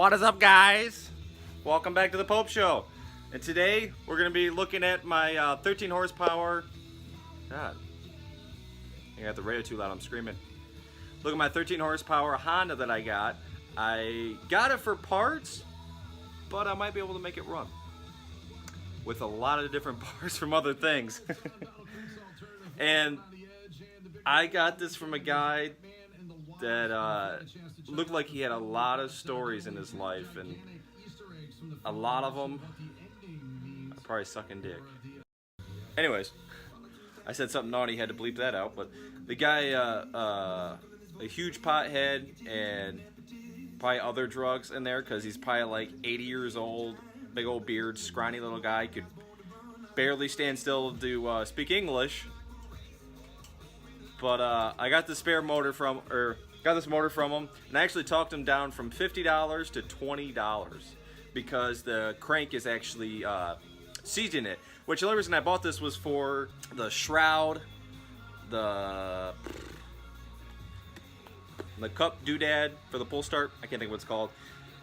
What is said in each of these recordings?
What is up, guys? Welcome back to the Pope Show. And today we're going to be looking at my 13 horsepower. God, I got the radio too loud. I'm screaming. Look at my 13 horsepower Honda that I got. I got it for parts, but I might be able to make it run with a lot of different parts from other things. And I got this from a guy that looked like he had a lot of stories in his life, and a lot of them are probably sucking dick. Anyways, I said something naughty, had to bleep that out, but the guy, a huge pothead and probably other drugs in there, because he's probably like 80 years old, big old beard, scrawny little guy, could barely stand still to speak English. But I got the spare motor from, got this motor from him, and I actually talked him down from $50 to $20 because the crank is actually seized in it. Which the only reason I bought this was for the shroud, the cup doodad for the pull start. I can't think of what it's called.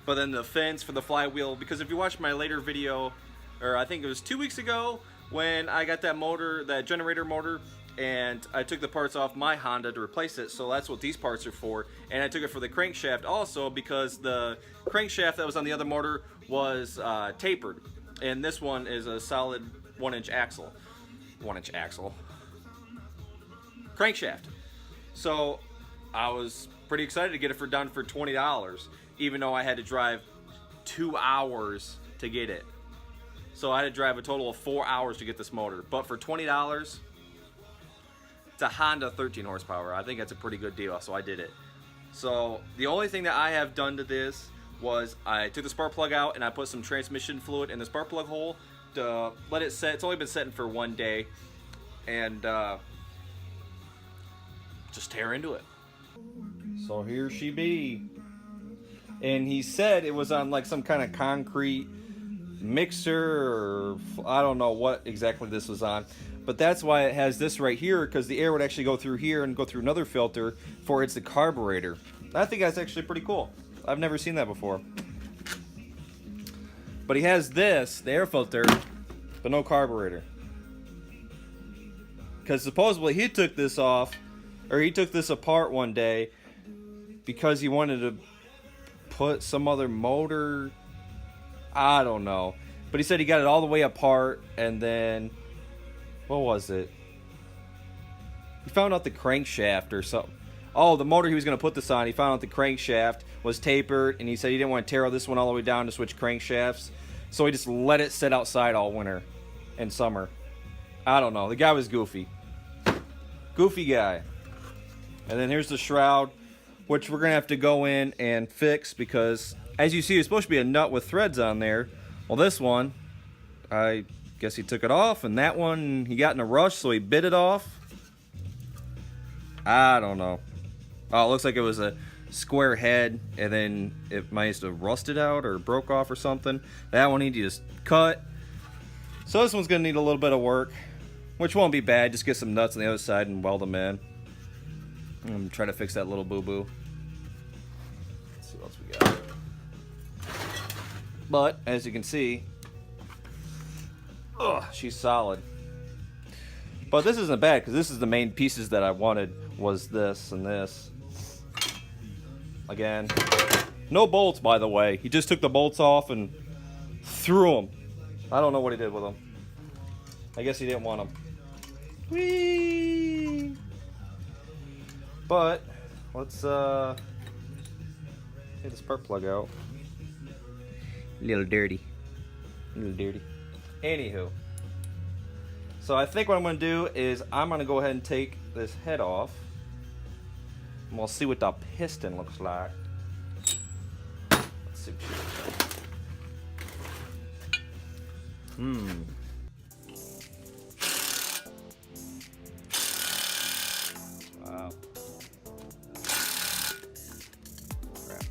But then the fence for the flywheel. Because if you watch my later video, or I think it was 2 weeks ago, when I got that motor, that generator motor, and I took the parts off my Honda to replace it, so that's what these parts are for. And I took it for the crankshaft also because the crankshaft that was on the other motor was tapered, and this one is a solid 1-inch axle. 1-inch axle. Crankshaft. So I was pretty excited to get it done for $20, even though I had to drive 2 hours to get it. So I had to drive a total of 4 hours to get this motor. But for $20, it's a Honda 13 horsepower. I think that's a pretty good deal, so I did it. So the only thing that I have done to this was I took the spark plug out and I put some transmission fluid in the spark plug hole to let it set. It's only been setting for 1 day, and just tear into it. So here she be. And he said it was on like some kind of concrete mixer, or I don't know what exactly this was on. But that's why it has this right here, because the air would actually go through here and go through another filter for it's the carburetor. I think that's actually pretty cool. I've never seen that before. But he has this, the air filter, but no carburetor. Because supposedly he took this off, or he took this apart one day because he wanted to put some other motor, I don't know. But he said he got it all the way apart, and then what was it? He found out the crankshaft or something. Oh, the motor he was going to put this on, he found out the crankshaft was tapered, and he said he didn't want to tear this one all the way down to switch crankshafts. So he just let it sit outside all winter and summer. I don't know. The guy was goofy. Goofy guy. And then here's the shroud, which we're going to have to go in and fix because, as you see, there's supposed to be a nut with threads on there. Well, this one, I guess he took it off, and that one he got in a rush, so he bit it off. I don't know. Oh, it looks like it was a square head, and then it might have rusted out or broke off or something. That one he just cut. So this one's gonna need a little bit of work, which won't be bad. Just get some nuts on the other side and weld them in. I'm trying to fix that little boo-boo. Let's see what else we got. But as you can see, she's solid. But this isn't bad because this is the main pieces that I wanted, was this and this. Again, no bolts, by the way. He just took the bolts off and threw them. I don't know what he did with them. I guess he didn't want them. Whee! But let's get the spark plug out. A little dirty. A little dirty. Anywho, so I think what I'm going to do is I'm going to go ahead and take this head off, and we'll see what the piston looks like. Let's see what she looks like. Wow. Crap.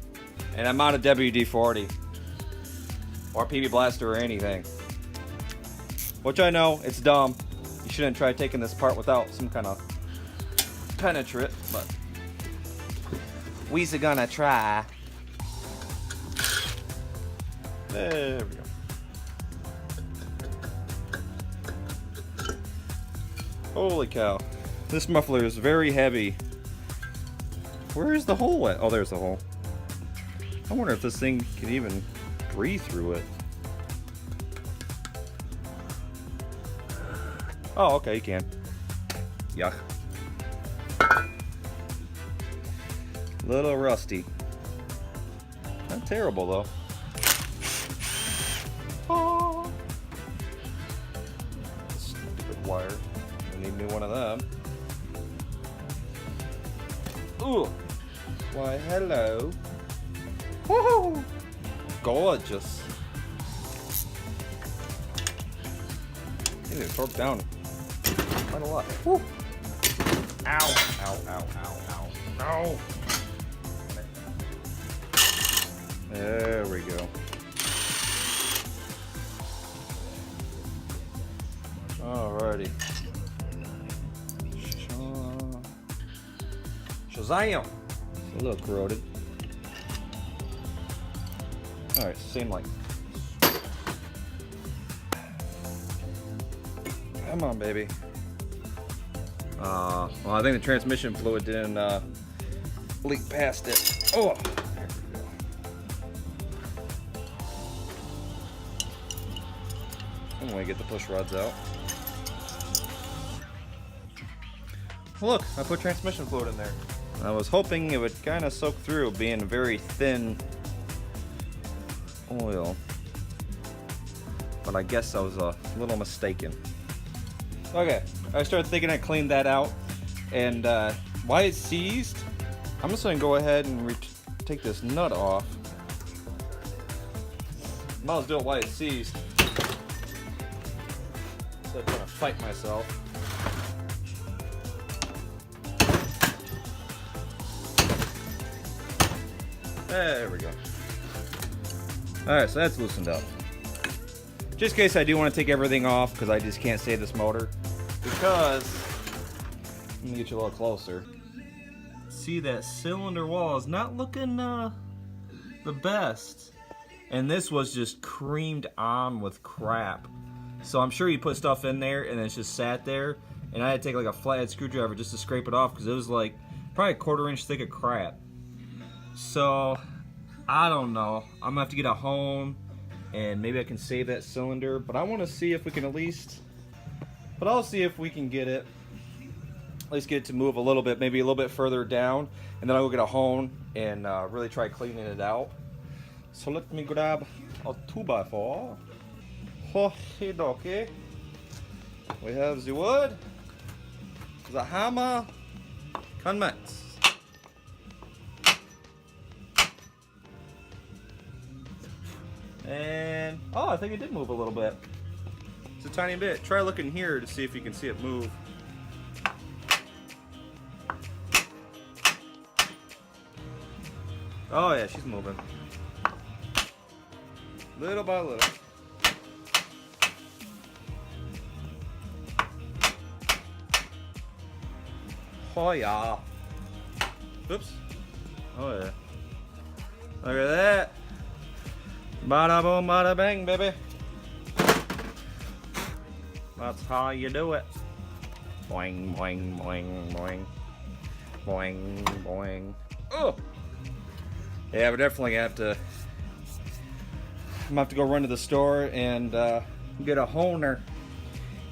And I'm out of WD-40 or PB Blaster or anything. Which I know, it's dumb. You shouldn't try taking this apart without some kind of penetrate, but we's gonna try. There we go. Holy cow. This muffler is very heavy. Where is the hole at? Oh, there's the hole. I wonder if this thing can even breathe through it. Oh, okay, you can. Yuck. Little rusty. Not terrible, though. Oh. Stupid wire. I need a new one of them. Ooh. Why, hello. Woohoo! Gorgeous. I think it's torqued down quite a lot. Woo. Ow, ow, ow, ow, ow, ow. There we go. Alrighty. Shazam! It's a little corroded. Alright, same length. Come on, baby. Well, I think the transmission fluid didn't leak past it. Oh! There we go. I'm gonna get the push rods out. Look, I put transmission fluid in there. I was hoping it would kind of soak through, being very thin oil. But I guess I was a little mistaken. Okay, I started thinking I cleaned that out, and why it's seized, I'm just gonna go ahead and take this nut off. Might as well do it while it's seized. Instead of trying to fight myself. There we go. Alright, so that's loosened up. Just in case I do want to take everything off, because I just can't save this motor. Because, let me get you a little closer. See, that cylinder wall is not looking the best. And this was just creamed on with crap. So I'm sure you put stuff in there and it's just sat there. And I had to take like a flathead screwdriver just to scrape it off, because it was like probably a 1/4 inch thick of crap. So, I don't know. I'm gonna have to get a hone and maybe I can save that cylinder, but I want to see if we can I'll see if we can get it, at least get it to move a little bit, maybe a little bit further down, and then I'll go get a hone and really try cleaning it out. So let me grab a 2x4. Okie dokie. We have the wood, the hammer, commence. And, oh, I think it did move a little bit. It's a tiny bit. Try looking here to see if you can see it move. Oh yeah, she's moving. Little by little. Oh yeah. Oops. Oh yeah. Look at that. Bada boom, bada bang, baby. That's how you do it. Boing, boing, boing, boing. Boing, boing. Oh! Yeah, we're definitely gonna have to. I'm gonna have to go run to the store and get a honer.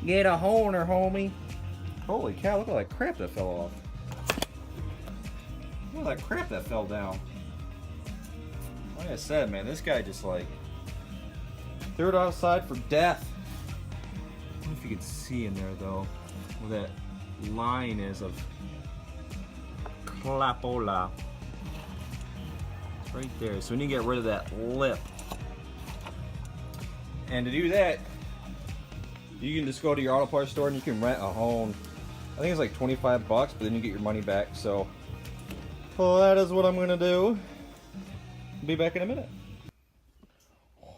Get a honer, homie. Holy cow, look at all that crap that fell off. Look at all that crap that fell down. Like I said, man, this guy just like threw it outside for death. I don't know if you can see in there though, where that line is of clapola. It's right there. So we need to get rid of that lip. And to do that, you can just go to your auto parts store and you can rent a hone. I think it's like 25 bucks, but then you get your money back. So, well, that is what I'm gonna do. Be back in a minute.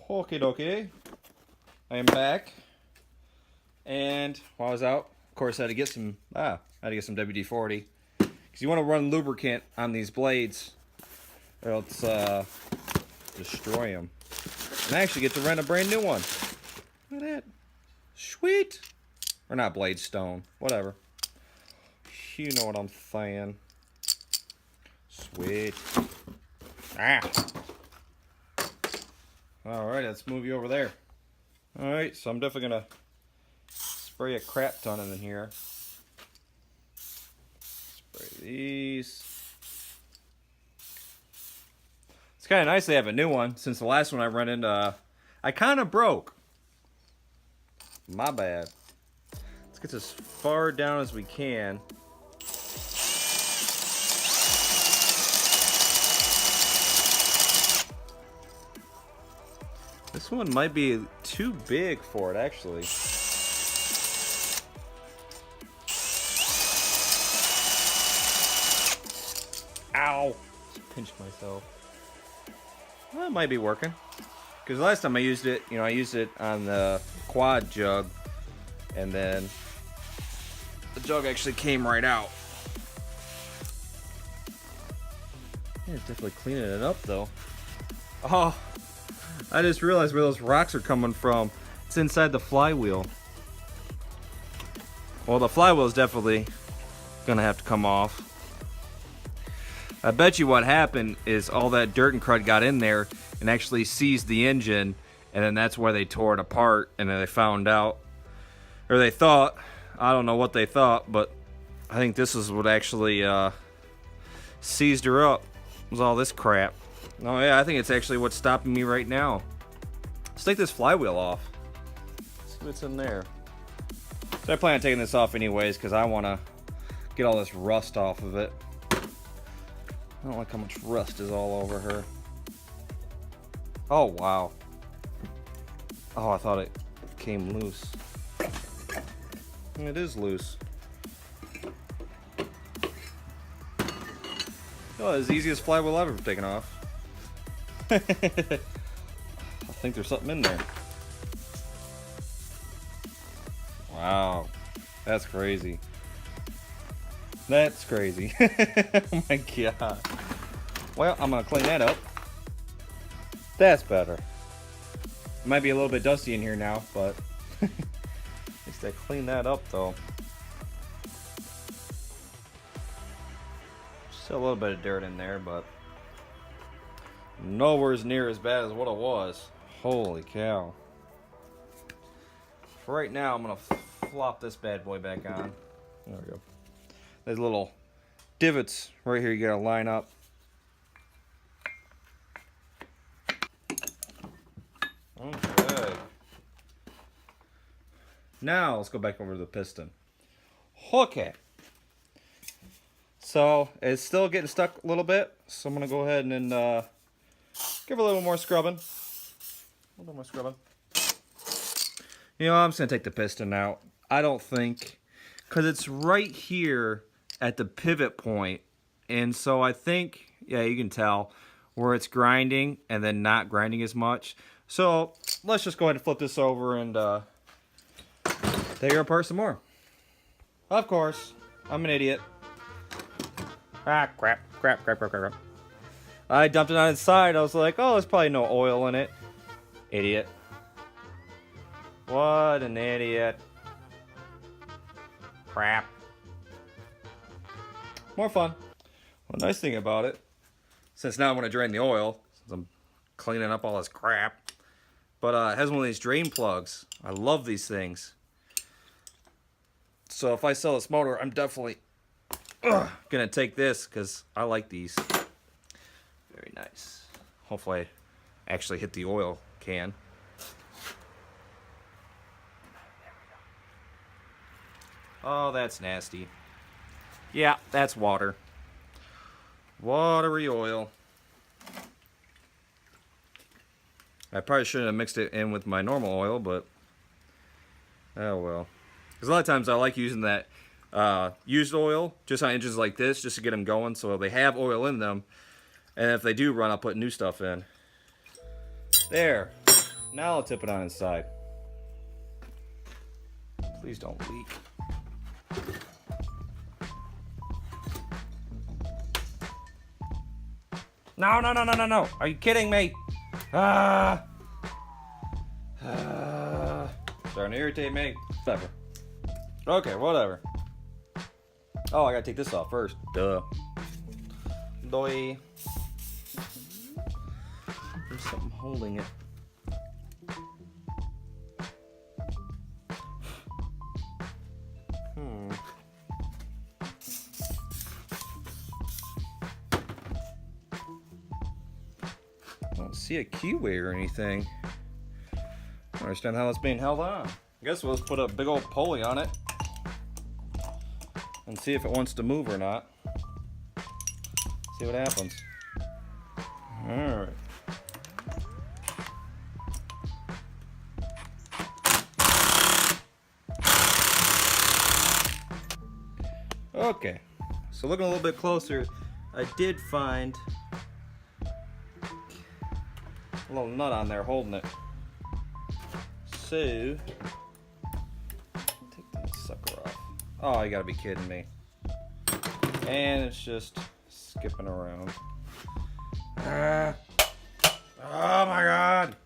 Okie dokie. I am back. And while I was out, of course, I had to get some WD-40. Because you want to run lubricant on these blades, or else destroy them. And I actually get to rent a brand new one. Look at that. Sweet. Or not blade stone. Whatever. You know what I'm saying. Sweet. Ah. Alright, let's move you over there. Alright, so I'm definitely going to spray a crap ton in here. Spray these. It's kind of nice they have a new one, since the last one I run into, I kind of broke. My bad. Let's get as far down as we can. This one might be too big for it, actually. Ow! Just pinched myself. Well, it might be working. Because last time I used it, I used it on the quad jug. And then the jug actually came right out. Yeah, it's definitely cleaning it up, though. Oh! I just realized where those rocks are coming from. It's inside the flywheel. Well, the flywheel is definitely gonna have to come off. I bet you what happened is all that dirt and crud got in there and actually seized the engine, and then that's why they tore it apart, and then they found out, or they thought, I don't know what they thought, but I think this is what actually seized her up, was all this crap. Oh yeah, I think it's actually what's stopping me right now. Let's take this flywheel off. See what's in there. So I plan on taking this off anyways because I want to get all this rust off of it. I don't like how much rust is all over her. Oh wow. Oh, I thought it came loose. It is loose. Oh, it's the easiest flywheel I've ever taken off. I think there's something in there. Wow, that's crazy. That's crazy. Oh my god. Well, I'm gonna clean that up. That's better. It might be a little bit dusty in here now, but at least I cleaned that up though. Still a little bit of dirt in there, but nowhere near as bad as what it was. Holy cow. For right now, I'm gonna flop this bad boy back on. There we go. There's little divots right here you gotta line up. Okay. Now let's go back over to the piston. Okay. So it's still getting stuck a little bit, so I'm gonna go ahead and give it a little more scrubbing. A little more scrubbing. I'm just gonna take the piston out. I don't think, because it's right here at the pivot point, and so I think, yeah, you can tell where it's grinding and then not grinding as much. So let's just go ahead and flip this over and take her apart some more. Of course, I'm an idiot. Ah, crap. I dumped it on its side. I was like, oh, there's probably no oil in it. Idiot. What an idiot. Crap. More fun. Well, nice thing about it, since now I'm going to drain the oil, since I'm cleaning up all this crap, but it has one of these drain plugs. I love these things. So if I sell this motor, I'm definitely gonna take this because I like these. Very nice. Hopefully I actually hit the oil can. Oh, that's nasty. Yeah, that's water. Watery oil. I probably shouldn't have mixed it in with my normal oil, but oh well. Because a lot of times I like using that used oil just on engines like this just to get them going so they have oil in them. And if they do run, I'll put new stuff in. There. Now I'll tip it on inside. Please don't leak. No. Are you kidding me? Ah. Starting to irritate me. Whatever. Okay, whatever. Oh, I gotta take this off first. Duh. Doy. There's something holding it. I don't see a keyway or anything. I don't understand how that's being held on. I guess we'll just put a big old pulley on it and see if it wants to move or not. See what happens. Alright. Okay, so looking a little bit closer, I did find a little nut on there holding it. So, take that sucker off. Oh, you gotta be kidding me. And it's just skipping around. Oh my god!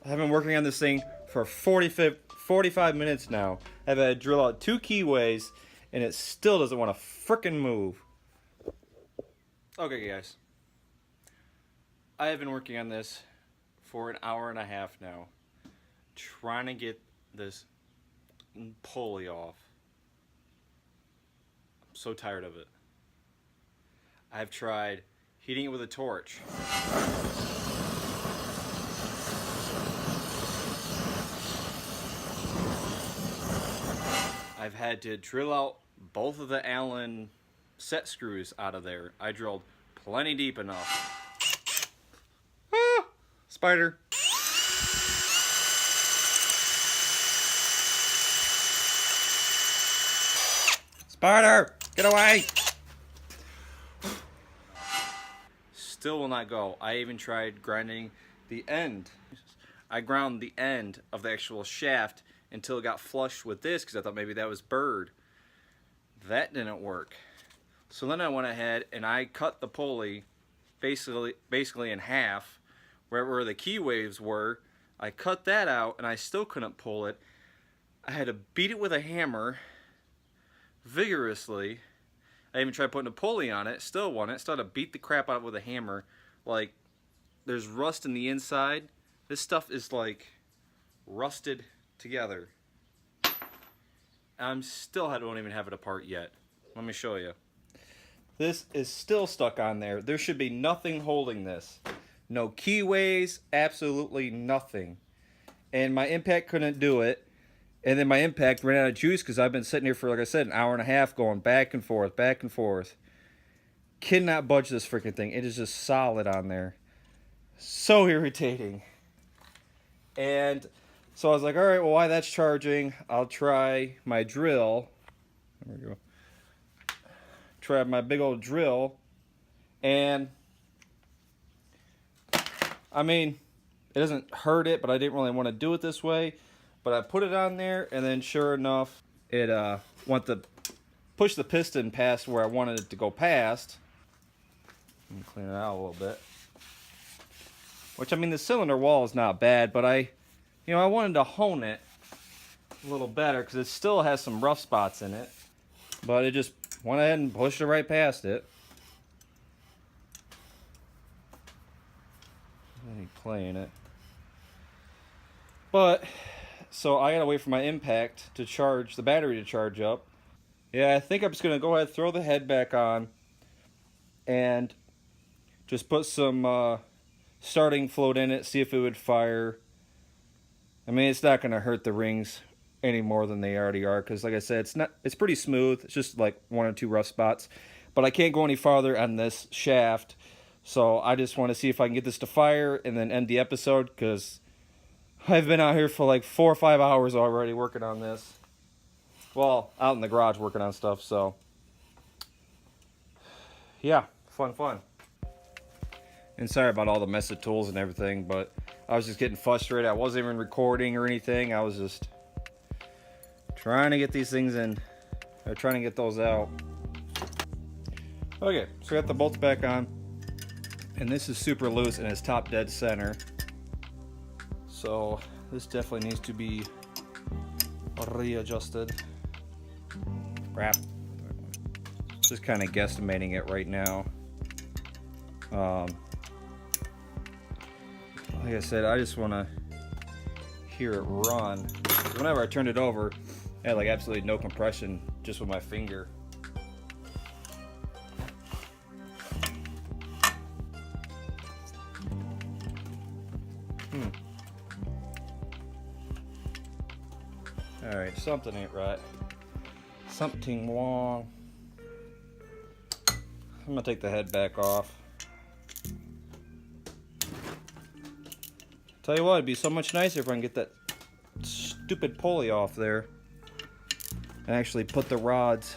I've been working on this thing for 45 minutes now. I've had to drill out 2 keyways, and it still doesn't want to frickin' move. Okay, guys. I have been working on this for an hour and a half now, trying to get this pulley off. I'm so tired of it. I've tried heating it with a torch. I've had to drill out both of the Allen set screws out of there. I drilled plenty deep enough. Ah, spider. Spider, get away. Still will not go. I even tried grinding the end. I ground the end of the actual shaft until it got flush with this because I thought maybe that was bird. That didn't work. So then I went ahead and I cut the pulley basically in half where the key waves were. I cut that out and I still couldn't pull it. I had to beat it with a hammer vigorously. I even tried putting a pulley on it, still won it. Still had to beat the crap out of it with a hammer. Like, there's rust in the inside. This stuff is like rusted together. I don't even have it apart yet. Let me show you. This is still stuck on there. There should be nothing holding this. No keyways, absolutely nothing. And my impact couldn't do it. And then my impact ran out of juice because I've been sitting here for, like I said, an hour and a half going back and forth, back and forth. Cannot budge this freaking thing. It is just solid on there. So irritating. And so I was like, all right, well, while that's charging, I'll try my drill. There we go. Try my big old drill. And, I mean, it doesn't hurt it, but I didn't really want to do it this way. But I put it on there, and then sure enough, it went to push the piston past where I wanted it to go past. Let me clean it out a little bit. Which, I mean, the cylinder wall is not bad, but I wanted to hone it a little better because it still has some rough spots in it. But it just went ahead and pushed it right past it. Playing it. But, so I gotta wait for my impact to charge, the battery to charge up. Yeah, I think I'm just gonna go ahead and throw the head back on and just put some starting float in it, see if it would fire. I mean, it's not gonna hurt the rings any more than they already are because, like I said, it's pretty smooth. It's just like 1 or 2 rough spots. But I can't go any farther on this shaft, so I just want to see if I can get this to fire and then end the episode because I've been out here for like 4 or 5 hours already working on this. Well, out in the garage working on stuff, so yeah, fun. And sorry about all the mess of tools and everything, but I was just getting frustrated. I wasn't even recording or anything. I was just trying to get these things in, or trying to get those out. Okay, so we got the bolts back on. And this is super loose and it's top dead center. So this definitely needs to be readjusted. Crap. Just kind of guesstimating it right now. Like I said, I just want to hear it run. Whenever I turned it over, I had like absolutely no compression just with my finger. Alright, something ain't right. Something wrong. I'm gonna take the head back off. Tell you what, it'd be so much nicer if I can get that stupid pulley off there and actually put the rods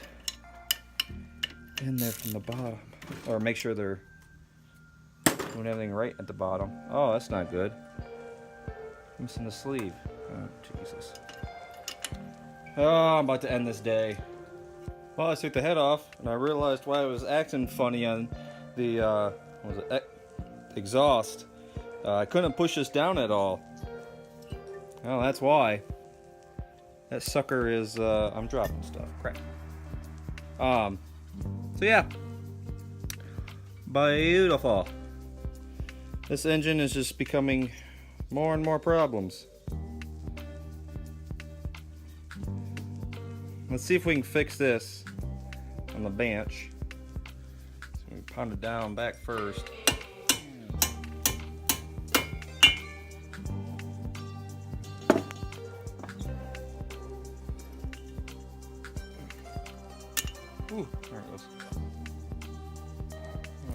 in there from the bottom, or make sure they're doing everything right at the bottom. Oh, that's not good. I'm missing the sleeve. Oh, Jesus. Oh, I'm about to end this day. Well, I took the head off and I realized why it was acting funny on the what was it, exhaust. I couldn't push this down at all. Well, that's why. That sucker is, I'm dropping stuff. Crap. So yeah. Beautiful. This engine is just becoming more and more problems. Let's see if we can fix this on the bench. So we pound it down back first. Ooh, there it goes.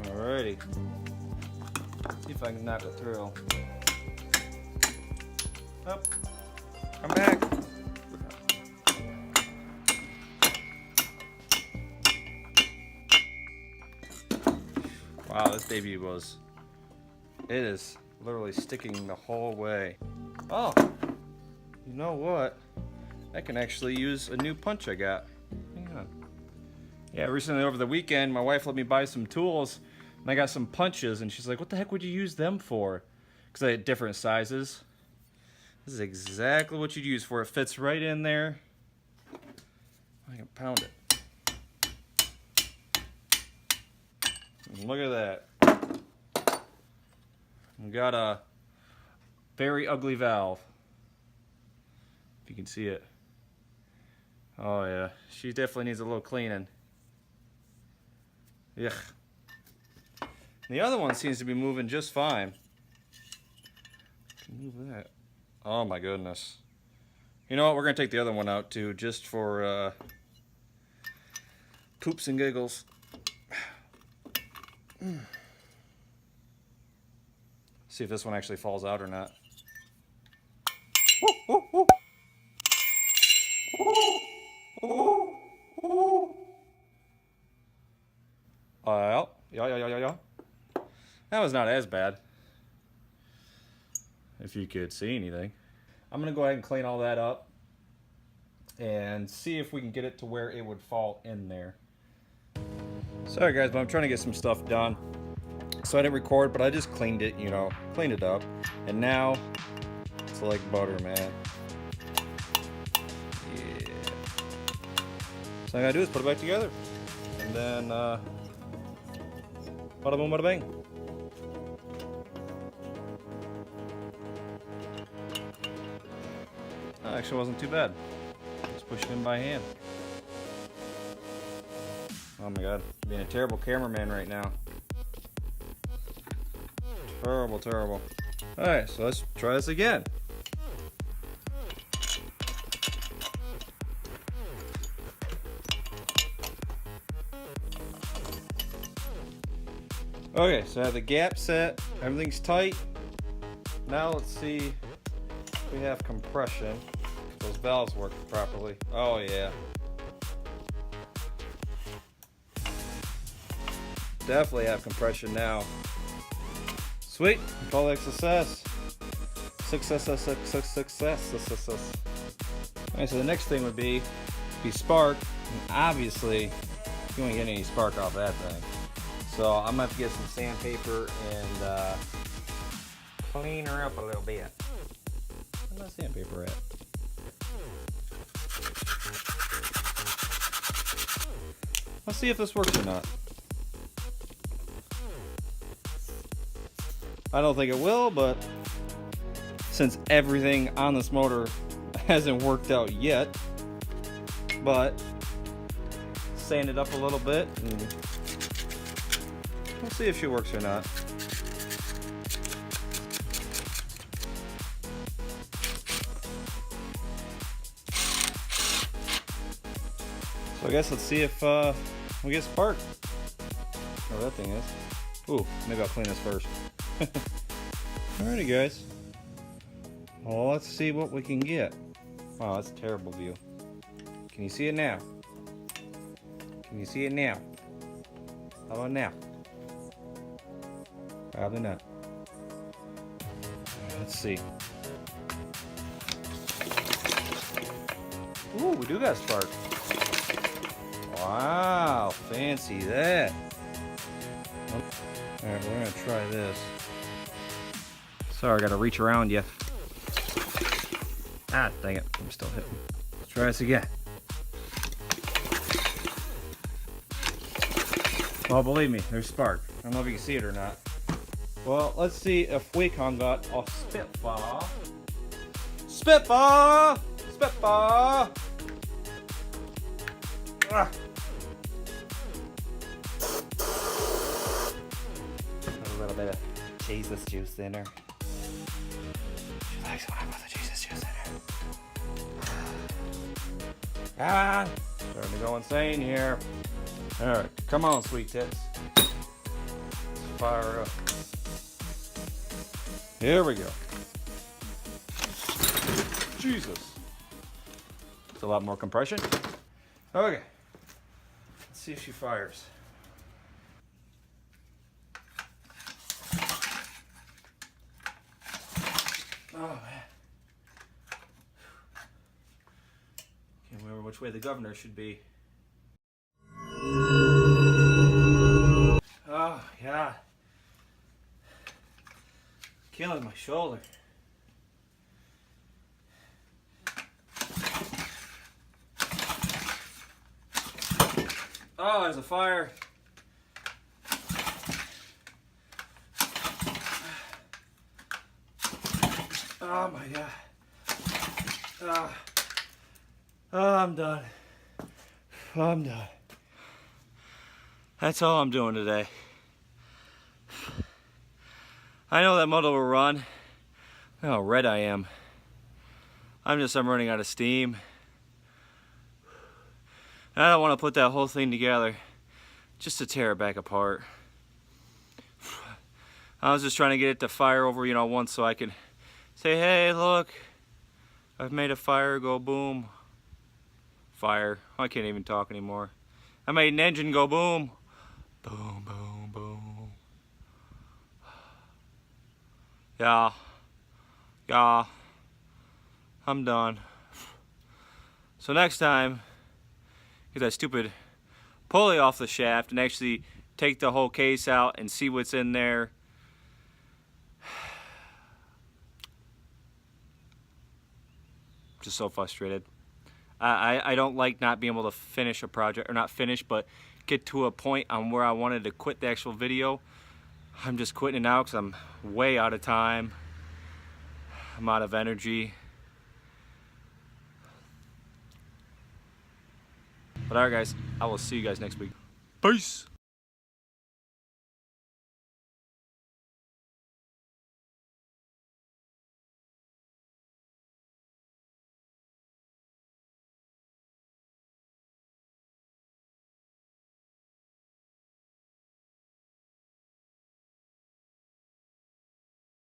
Alrighty. See if I can knock it through. Up. Come back. Wow, this baby it is literally sticking the whole way. Oh, you know what? I can actually use a new punch I got. Hang on. Yeah, recently over the weekend, my wife let me buy some tools, and I got some punches, and she's like, what the heck would you use them for? Because I had different sizes. This is exactly what you'd use for. It fits right in there. I can pound it. Look at that. We got a very ugly valve. If you can see it. Oh yeah, she definitely needs a little cleaning. Yuck. The other one seems to be moving just fine. Move that. Oh my goodness. You know what, we're gonna take the other one out too, just for poops and giggles. See if this one actually falls out or not. Yeah. That was not as bad. If you could see anything. I'm gonna go ahead and clean all that up and see if we can get it to where it would fall in there. Sorry guys, but I'm trying to get some stuff done. So I didn't record, but I just cleaned it, you know, cleaned it up. And now, it's like butter, man. Yeah. So all I gotta do is put it back together. And then, bada boom, bada bang. That actually wasn't too bad. Just push it in by hand. Oh my god, I'm being a terrible cameraman right now. Terrible, terrible. Alright, so let's try this again. Okay, so I have the gap set, everything's tight. Now let's see if we have compression. If those valves work properly. Oh yeah. Definitely have compression now. Sweet, call that success. Success. Alright, so the next thing would be spark. And obviously, you won't get any spark off that thing. So I'm gonna have to get some sandpaper and clean her up a little bit. Where's my sandpaper at? Let's see if this works or not. I don't think it will, but since everything on this motor hasn't worked out yet, but sand it up a little bit and we'll see if she works or not. So I guess let's see if we get spark. Oh, that thing is. Ooh, maybe I'll clean this first. Alrighty, guys. Well, let's see what we can get. Wow, that's a terrible view. Can you see it now? Can you see it now? How about now? Probably not. Alright, let's see. Ooh, we do got spark. Wow, fancy that. Alright, we're gonna try this. Sorry, I gotta reach around you. Ah, dang it, I'm still hitting. Let's try this again. Well, believe me, there's spark. I don't know if you can see it or not. Well, let's see if Wacom got a Spitfire. Spitfire! Spitfire! Ah. A little bit of Jesus juice in her. She likes when I put the Jesus juice in her. Come on! Starting to go insane here. Alright, come on, sweet tits. Let's fire her up. Here we go. Jesus. It's a lot more compression. Okay. Let's see if she fires. Oh, man. Can't remember which way the governor should be. Oh, yeah. Killing my shoulder. Oh, there's a fire. Oh my God. Oh, I'm done. I'm done. That's all I'm doing today. I know that motor will run. Look how red I am. I'm running out of steam. And I don't want to put that whole thing together just to tear it back apart. I was just trying to get it to fire over, once so I could say, hey, look, I've made a fire go boom. Fire. I can't even talk anymore. I made an engine go boom. Boom, boom, boom. Yeah. Yeah. I'm done. So next time, get that stupid pulley off the shaft and actually take the whole case out and see what's in there. Just so frustrated. I don't like not being able to finish a project, or not finish, but get to a point on where I wanted to quit the actual video. I'm just quitting it now because I'm way out of time. I'm out of energy. But alright guys, I will see you guys next week. Peace!